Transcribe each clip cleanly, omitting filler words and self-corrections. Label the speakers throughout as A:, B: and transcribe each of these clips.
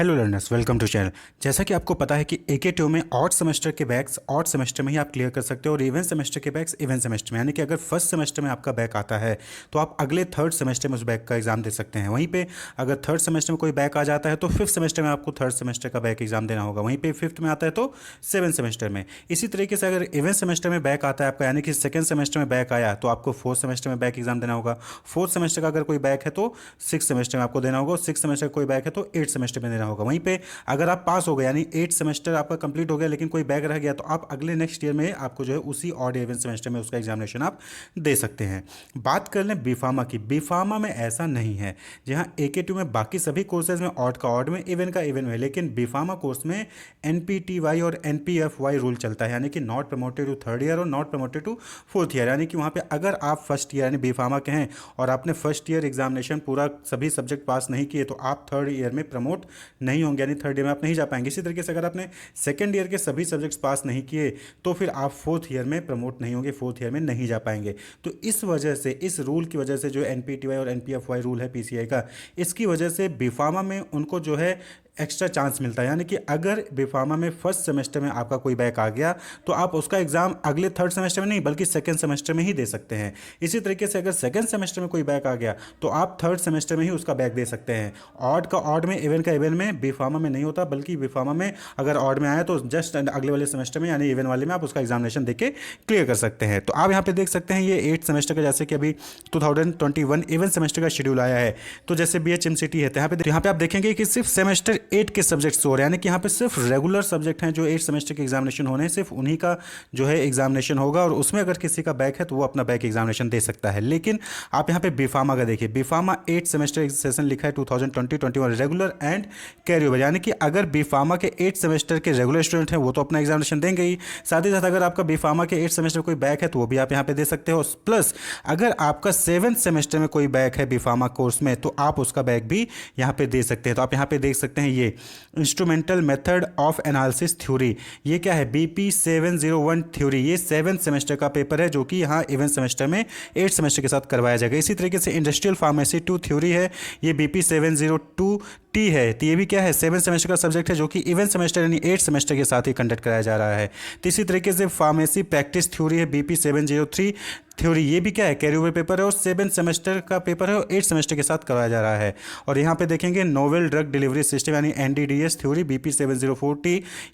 A: Hello learners, welcome to channel. जैसा कि आपको पता है कि AK2 में ऑड सेमेस्टर के बैक्स ऑड सेमेस्टर में ही आप क्लियर कर सकते हो और इवन सेमेस्टर के बैक्स इवन सेमेस्टर में, यानी कि अगर फर्स्ट सेमेस्टर में आपका बैक आता है तो आप अगले थर्ड सेमेस्टर में उस बैक का एग्जाम दे सकते हैं। वहीं पे अगर थर्ड सेमेस्टर में कोई बैक आ जाता है तो फिफ्थ सेमेस्टर में आपको थर्ड सेमेस्टर का बैक एग्जाम देना होगा। वहीं पे फिफ्थ में आता है तो सेवन सेमेस्टर में। इसी तरीके से अगर इवन सेमेस्टर में बैक आता है आपका, यानी कि सेकंड सेमेस्टर में बैक आया तो आपको फोर्थ सेमेस्टर में बैक एग्जाम देना होगा। फोर्थ सेमेस्टर का अगर कोई बैक है तो सिक्स सेमेस्टर में आपको देना होगा। सिक्स सेमेस्टर का कोई बैक है तो एट सेमेस्टर में देना होगा। वहीं पे अगर आप पास हो गए, यानी एट सेमेस्टर आपका कंप्लीट हो गया लेकिन कोई बैक रह गया, तो आप अगले नेक्स्ट ईयर में आपको जो है उसी ऑड इवन सेमेस्टर में उसका एग्जामिनेशन आप दे सकते हैं। बात कर लें बीफार्मा की। बीफार्मा में ऐसा नहीं है। जहां AK2 में बाकी सभी कोर्सेज में ऑड का ऑड में, इवन का इवन में, लेकिन बीफार्मा कोर्स में NPTY और NPFY रूल चलता है, यानी कि not promoted to third year और not promoted to fourth year. यानी कि वहां पे अगर आप फर्स्ट ईयर यानी बीफार्मा के हैं और आपने फर्स्ट ईयर एग्जामिनेशन पूरा सभी सब्जेक्ट पास नहीं किए तो आप थर्ड ईयर में प्रमोट नहीं होंगे, यानी थर्ड ईयर में आप नहीं जा पाएंगे। इसी तरीके से अगर आपने सेकंड ईयर के सभी सब्जेक्ट्स पास नहीं किए तो फिर आप फोर्थ ईयर में प्रमोट नहीं होंगे, फोर्थ ईयर में नहीं जा पाएंगे। तो इस वजह से, इस रूल की वजह से, जो NPTY और NPFY रूल है PCI का, इसकी वजह से बीफार्मा में उनको जो है एक्स्ट्रा चांस मिलता है। यानी कि अगर बीफार्मा में फर्स्ट सेमेस्टर में आपका कोई बैक आ गया तो आप उसका एग्जाम अगले थर्ड सेमेस्टर में नहीं बल्कि सेकंड सेमेस्टर में ही दे सकते हैं। इसी तरीके से अगर सेकंड सेमेस्टर में कोई बैक आ गया तो आप थर्ड सेमेस्टर में ही उसका बैक दे सकते हैं। ऑड का ऑड में, इवन का इवन में बीफार्मा में नहीं होता, बल्कि बीफार्मा में अगर ऑड में आया तो जस्ट अगले वाले सेमेस्टर में यानी इवन वाले में आप उसका एग्जामिनेशन देके क्लियर कर सकते हैं। तो आप यहाँ पे देख सकते हैं ये एट सेमेस्टर का, जैसे कि अभी 2021 इवन सेमेस्टर का शेड्यूल आया है। तो जैसे BHMCT है तो यहाँ पे आप देखेंगे कि सिर्फ सेमेस्टर 8 के सब्जेक्ट्स हो रहे हैं, यानी कि यहाँ पे सिर्फ रेगुलर सब्जेक्ट हैं जो 8 सेमेस्टर के एग्जामिनेशन होने हैं, सिर्फ उन्हीं का जो है एग्जामिनेशन होगा और उसमें अगर किसी का बैक है तो वो अपना बैक एग्जामिनेशन दे सकता है। लेकिन आप यहाँ पे बीफार्मा का देखिए, बीफार्मा 8 सेमेस्टर सेशन लिखा है 2020-21 रेगुलर एंड कैरी ओवर, यानी कि अगर बीफार्मा के 8 सेमेस्टर के रेगुलर स्टूडेंट हैं वो तो अपना एग्जामिनेशन देंगे ही, साथ ही साथ अगर आपका बीफार्मा के 8 सेमेस्टर कोई बैक है तो वो भी आप यहाँ पे दे सकते हो। प्लस अगर आपका 7th सेमेस्टर में कोई बैक है बीफार्मा कोर्स में तो आप उसका बैक भी यहाँ पे दे सकते हैं। तो आप यहाँ पे देख सकते हैं ये instrumental method of analysis theory, ये क्या है, BP 701 थ्योरी। ये 7th सेमेस्टर का पेपर है जो कि यहाँ इवन सेमेस्टर में 8 सेमेस्टर के साथ करवाया जाएगा। इसी तरीके से इंडस्ट्रियल फार्मेसी 2 थ्योरी है, ये BP 702T है। तो ये भी क्या है, 7th सेमेस्टर का सब्जेक्ट है जो कि इवन सेमेस्टर यानी 8 सेमेस्टर के साथ ही कंडक्ट कराया जा रहा है। तो इसी तरीके से फार्मेसी प्रैक्टिस थ्योरी है BP 703 थ्योरी, ये भी क्या है, कैरी ओवर पेपर है और 7th सेमेस्टर का पेपर है और 8 सेमेस्टर के साथ करवाया जा रहा है। और यहाँ पे देखेंगे नोवेल ड्रग डिलीवरी सिस्टम यानी NDDS थ्योरी BP 704T,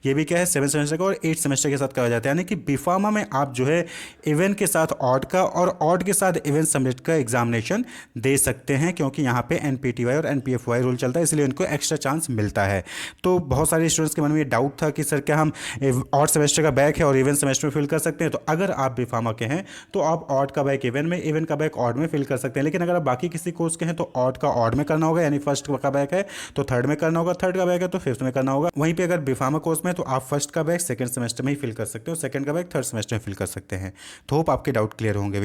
A: ये भी क्या है, 7th सेमेस्टर का और 8 सेमेस्टर के साथ करवाया जाता है। यानी कि बीफार्मा में आप जो है इवन के साथ ऑड का और ऑड के साथ इवन सब्जेक्ट का एग्जामिनेशन दे सकते हैं, क्योंकि यहाँ पे NPTY और NPFY रूल चलता है, इसलिए उनको एक्स्ट्रा चांस मिलता है। तो बहुत सारे स्टूडेंट्स के मन में ये डाउट था कि सर क्या हम ऑड सेमेस्टर का बैक है और इवन सेमेस्टर में फिल कर सकते हैं। तो अगर आप बीफार्मा के हैं तो आप ऑड का बैक इवन में, इवन का बैक ऑड में फिल कर सकते हैं। लेकिन अगर आप बाकी किसी कोर्स के हैं तो ऑड का ऑड में करना होगा, यानी फर्स्ट का बैक है तो थर्ड में करना होगा, थर्ड का बैक है तो फिफ्थ में करना होगा। वहीं पे अगर बीफार्मा कोर्स में तो आप फर्स्ट का बैक सेकंड सेमेस्टर में ही फिल कर सकते हो, सेकंड का बैक थर्ड सेमेस्टर में फिल कर सकते हैं। तो होप आपके डाउट क्लियर होंगे।